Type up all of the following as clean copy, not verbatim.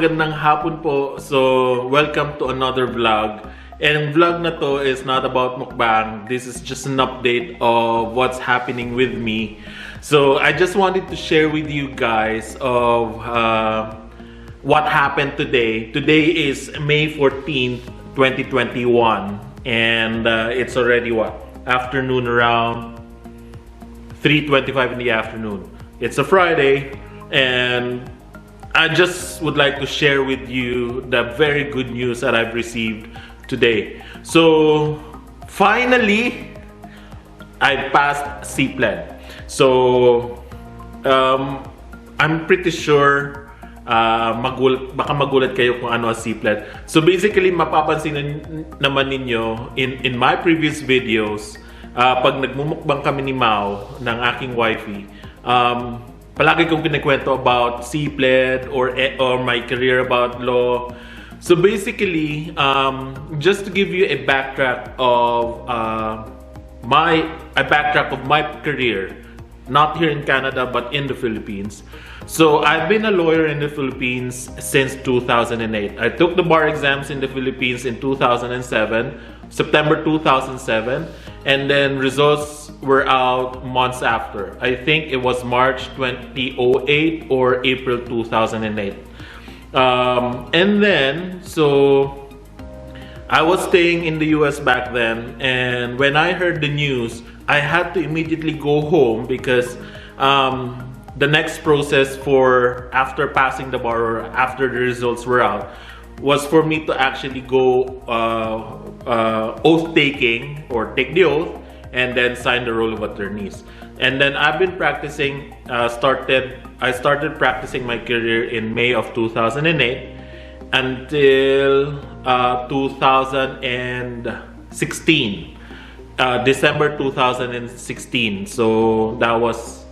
magandang hapon po. So, welcome to another vlog. And vlog na to is not about mukbang. This is just an update of what's happening with me. So, I just wanted to share with you guys of what happened today. Today is May 14th, 2021. And it's already what? Afternoon, around 3:25 in the afternoon. It's a Friday, and I just would like to share with you the very good news that I've received today. So finally, I passed CPLED. So I'm pretty sure baka magulat kayo kung ano ang CPLED. So basically, mapapansin naman ninyo in my previous videos, pag nagmumukbang kami ni Mao ng aking wifey, palagi kong kinikwento about CPLED or my career about law. So basically, just to give you a backtrack of my career, not here in Canada but in the Philippines. So I've been a lawyer in the Philippines since 2008. I took the bar exams in the Philippines in 2007, September 2007, and then results were out months after. I think it was March 2008 or April 2008. And then, so I was staying in the US back then, and when I heard the news, I had to immediately go home because the next process for after passing the bar or after the results were out was for me to actually go oath taking or take the oath and then sign the roll of attorneys. And then I've been practicing, I started practicing my career in May of 2008 until 2016, December 2016. So that was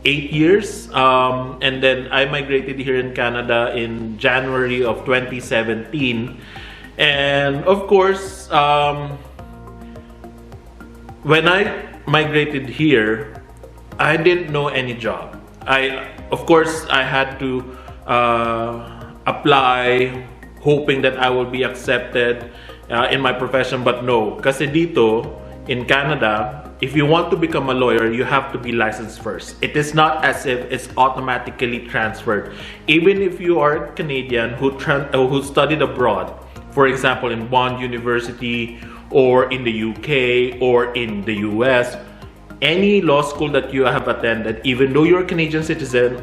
8 years. And then I migrated here in Canada in January of 2017. And of course, when I migrated here, I didn't know any job. Of course, I had to apply, hoping that I will be accepted in my profession, but no. Kasi dito, in Canada, if you want to become a lawyer, you have to be licensed first. It is not as if it's automatically transferred. Even if you are Canadian who studied abroad, for example, in Bond University, or in the UK, or in the US, any law school that you have attended, even though you're a Canadian citizen,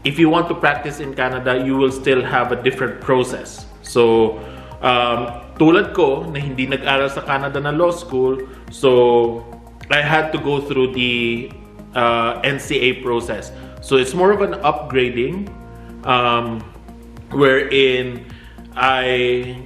if you want to practice in Canada, you will still have a different process. So, tulad ko, na hindi nag-aral sa Canada na law school, so I had to go through the NCA process. So it's more of an upgrading, wherein I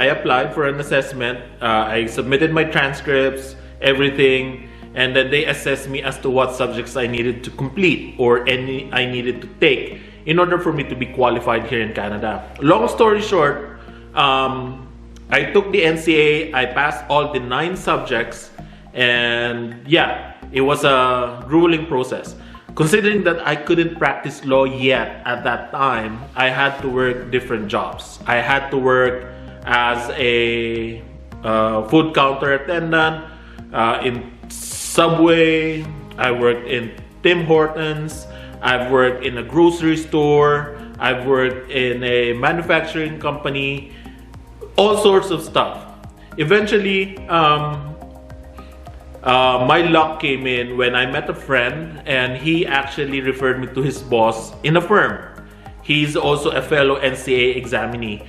applied for an assessment, I submitted my transcripts, everything, and then they assessed me as to what subjects I needed to complete or any I needed to take in order for me to be qualified here in Canada. Long story short, I took the NCA, I passed all the 9 subjects, and yeah, it was a grueling process. Considering that I couldn't practice law yet at that time, I had to work different jobs. I had to work as a food counter attendant in Subway. I worked in Tim Hortons. I've worked in a grocery store. I've worked in a manufacturing company. All sorts of stuff. Eventually, my luck came in when I met a friend, and he actually referred me to his boss in a firm. He's also a fellow NCA examinee.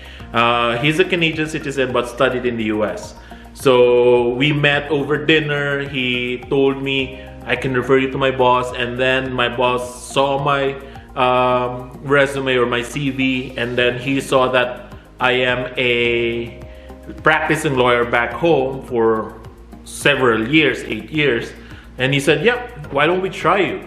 He's a Canadian citizen but studied in the US. So we met over dinner. He told me I can refer you to my boss, and then my boss saw my resume or my CV, and then he saw that I am a practicing lawyer back home for several years, 8 years, and he said, yeah, why don't we try you?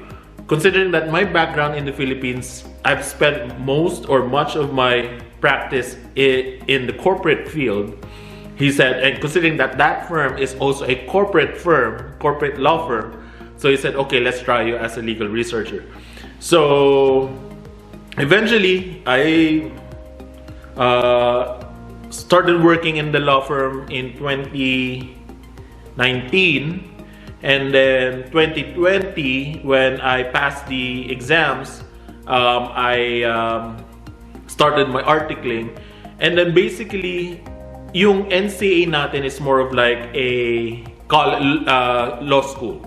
Considering that my background in the Philippines, I've spent most or much of my practice in the corporate field, he said, and considering that that firm is also a corporate law firm, so he said, okay, let's try you as a legal researcher. So eventually, I started working in the law firm in 2019, and then 2020, when I passed the exams, I started my articling, and then basically, yung NCA natin is more of like a law school.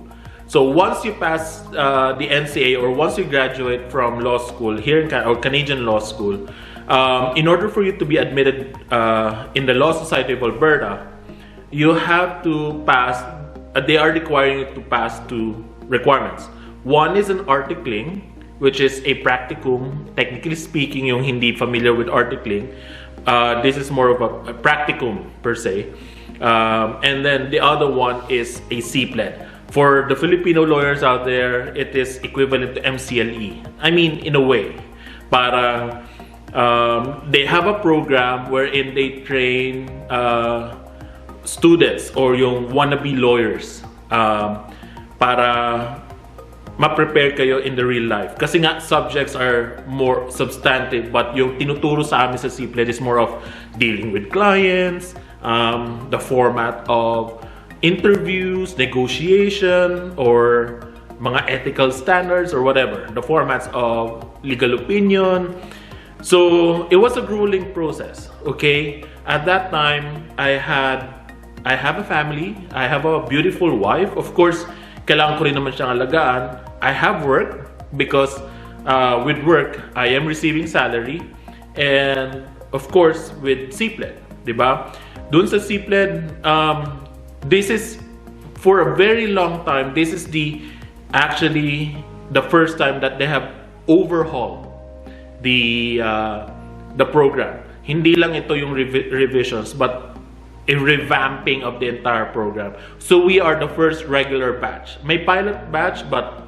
So once you pass the NCA, or once you graduate from law school here in or Canadian law school, in order for you to be admitted in the Law Society of Alberta, you have to pass, they are requiring you to pass two requirements. One is an articling, which is a practicum. Technically speaking, yung hindi familiar with articling, this is more of a practicum per se. And then the other one is a CPLED. For the Filipino lawyers out there, it is equivalent to MCLE. I mean, in a way. Parang they have a program wherein they train students or yung wannabe lawyers para ma-prepare kayo in the real life. Kasi nga, subjects are more substantive, but yung tinuturo sa amin sa CPLED is more of dealing with clients, the format of interviews, negotiation, or mga ethical standards or whatever, the formats of legal opinion. So it was a grueling process. Okay, at that time I have a family, I have a beautiful wife. Of course, kailangan ko rin naman siyang alagaan. I have work because with work I am receiving salary, and of course with CPLED, diba? Dun sa CPLED, this is for a very long time. This is actually the first time that they have overhauled the program. Hindi lang ito yung revisions, but a revamping of the entire program. So we are the first regular batch. May pilot batch, but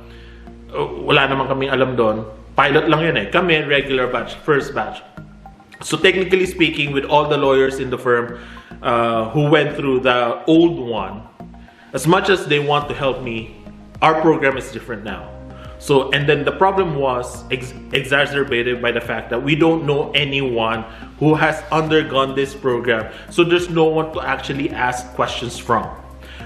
wala naman kaming alam doon. Pilot lang yun eh. Kami, regular batch, first batch. So technically speaking, with all the lawyers in the firm who went through the old one, as much as they want to help me, our program is different now. So, and then the problem was exacerbated by the fact that we don't know anyone who has undergone this program. So there's no one to actually ask questions from.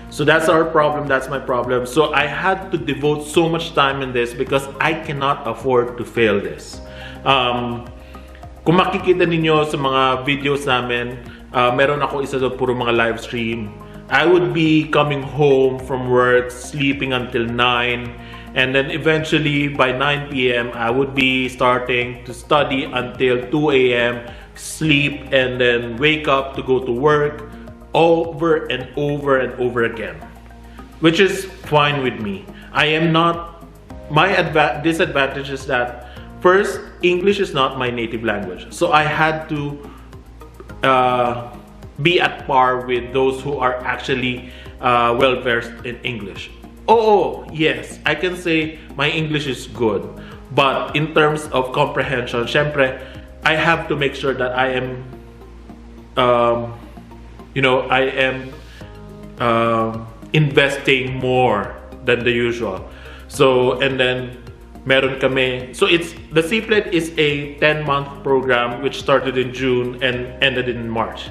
So that's our problem, that's my problem. So I had to devote so much time in this because I cannot afford to fail this. Kung makikita ninyo sa mga videos namin, meron ako isa doon puro mga live stream. I would be coming home from work, sleeping until 9, and then eventually by 9 p.m. I would be starting to study until 2 a.m., sleep, and then wake up to go to work over and over and over again, which is fine with me. I am not, my disadvantage is that first, English is not my native language, so I had to be at par with those who are actually well versed in English. Oh, yes, I can say my English is good, but in terms of comprehension, syempre, I have to make sure that I am, investing more than the usual. So, and then meron kami, so the CPLED is a 10-month program which started in June and ended in March.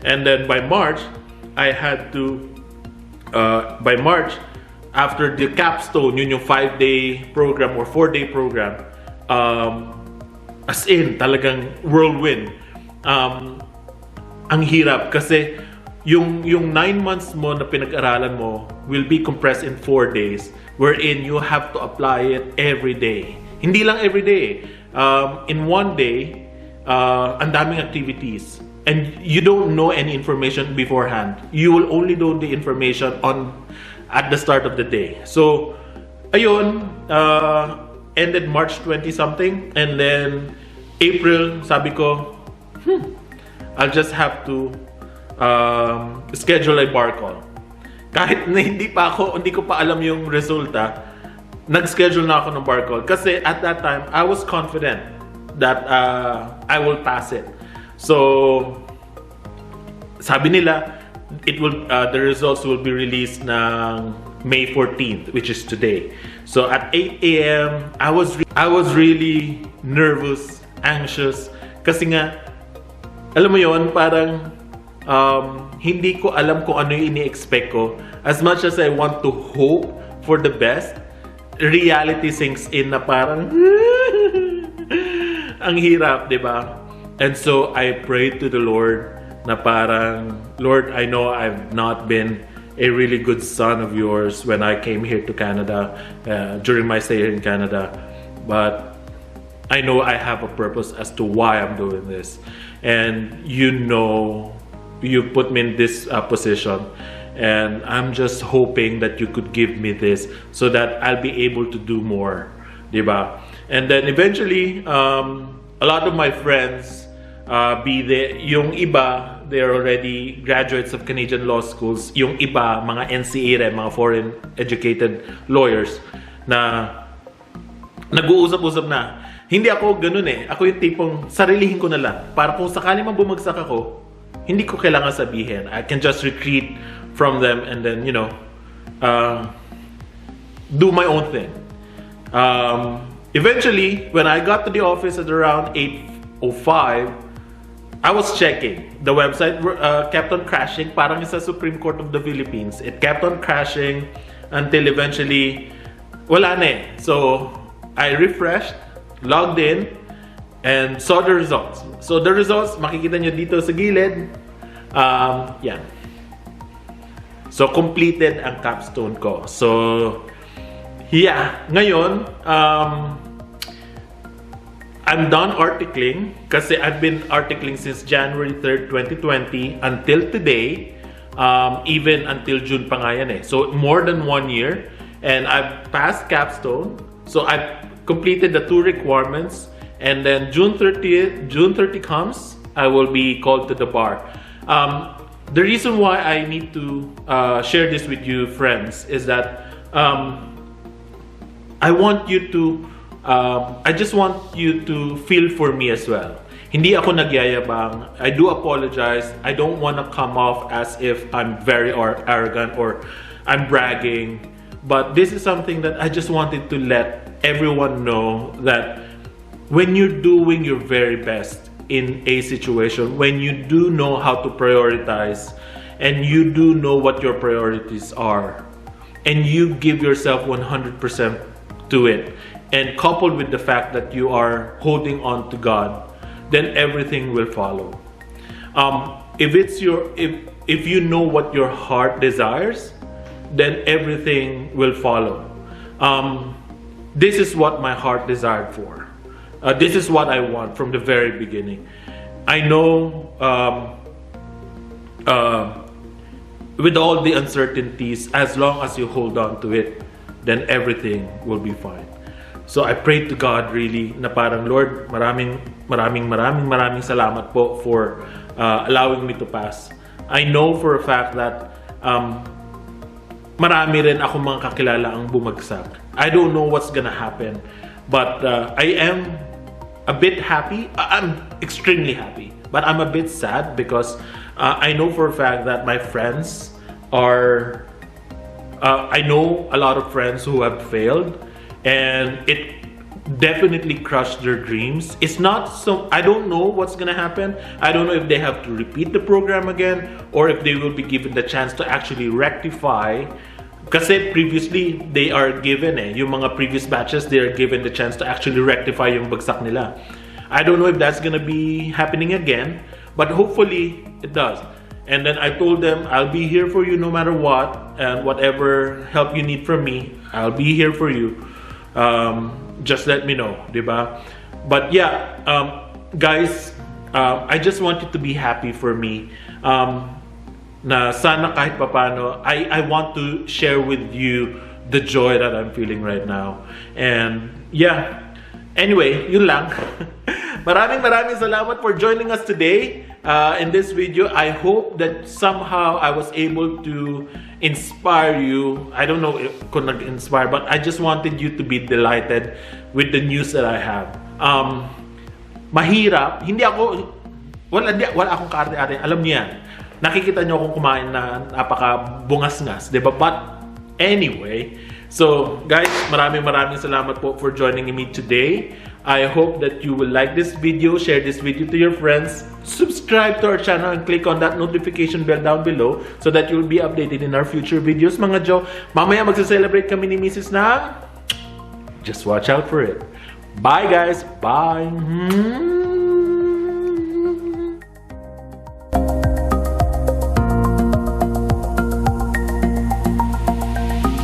And then by March, I had to, after the capstone, yun yung 5-day program or 4-day program, as in, talagang whirlwind. Ang hirap kasi yung 9 months mo na pinag-aralan mo will be compressed in 4 days, wherein you have to apply it every day. Hindi lang every day. In one day, ang daming activities. And you don't know any information beforehand. You will only know the information at the start of the day. So, ayun, ended March 20 something, and then April, sabi ko, I'll just have to schedule a bar call. Kahit na hindi ko pa alam yung resulta, nag-schedule na ako ng bar call. Kasi at that time, I was confident that I will pass it. So, sabi nila, the results will be released ng May 14th, which is today. So at 8 a.m., I was really nervous, anxious, kasi nga, alam mo yon, parang hindi ko alam kung ano yung ini-expect ko. As much as I want to hope for the best, reality sinks in na parang ang hirap, di ba? And so I prayed to the Lord na parang, Lord, I know I've not been a really good son of yours when I came here to Canada, during my stay here in Canada. But I know I have a purpose as to why I'm doing this. And you know, you put me in this position. And I'm just hoping that you could give me this so that I'll be able to do more. Diba? And then eventually, a lot of my friends, yung iba, they're already graduates of Canadian law schools. Yung iba, mga NCA rin, mga foreign educated lawyers na nag-uusap-usap na. Hindi ako ganun eh. Ako yung tipong sarilihin ko na lang. Para kung sakali man bumagsak ako, hindi ko kailangan sabihin. I can just retreat from them and then, you know, do my own thing. Eventually, when I got to the office at around 8:05, I was checking. The website kept on crashing, parang sa Supreme Court of the Philippines. It kept on crashing until eventually, wala na eh. So, I refreshed, logged in, and saw the results. So, the results, makikita nyo dito sa gilid. Yan. So, completed ang capstone ko. So, yeah. Ngayon, I'm done articling kasi I've been articling since January 3rd, 2020 until today, even until June pa nga yan eh. So more than 1 year, and I've passed capstone. So I've completed the 2 requirements, and then June 30 comes, I will be called to the bar. The reason why I need to share this with you, friends, is that I want you to I just want you to feel for me as well. Hindi ako nagyayabang. I do apologize. I don't want to come off as if I'm very arrogant or I'm bragging. But this is something that I just wanted to let everyone know, that when you're doing your very best in a situation, when you do know how to prioritize and you do know what your priorities are, and you give yourself 100% to it, and coupled with the fact that you are holding on to God, then everything will follow. If you know what your heart desires, then everything will follow. This is what my heart desired for. This is what I want from the very beginning. I know with all the uncertainties, as long as you hold on to it, then everything will be fine. So I prayed to God really na parang, Lord, maraming salamat po for allowing me to pass. I know for a fact that marami rin ako mga kakilala ang bumagsak. I don't know what's gonna happen, but I am a bit happy. I'm extremely happy, but I'm a bit sad because I know for a fact that my friends are I know a lot of friends who have failed, and it definitely crushed their dreams. It's not so, I don't know what's gonna happen. I don't know if they have to repeat the program again or if they will be given the chance to actually rectify. Kasi previously, they are given yung mga previous batches, they are given the chance to actually rectify yung bagsak nila. I don't know if that's gonna be happening again, but hopefully it does. And then I told them, I'll be here for you no matter what, and whatever help you need from me, I'll be here for you. Just let me know, diba? But yeah, guys, I just want you to be happy for me. Na sana kahit papano, I want to share with you the joy that I'm feeling right now. And yeah, anyway, yun lang. Maraming salamat for joining us today in this video. I hope that somehow I was able to inspire you. I don't know if could not inspire, but I just wanted you to be delighted with the news that I have. Mahirap. Wala akong kaarte-arte. Alam niyo yan. Nakikita niyo akong kumain na napaka bungas-ngas, diba? But anyway. So, guys, maraming salamat po for joining me today. I hope that you will like this video, share this video to your friends, subscribe to our channel, and click on that notification bell down below so that you will be updated in our future videos, mga Jo. Mamaya magse-celebrate kami ni Mrs. na just watch out for it. Bye, guys. Bye.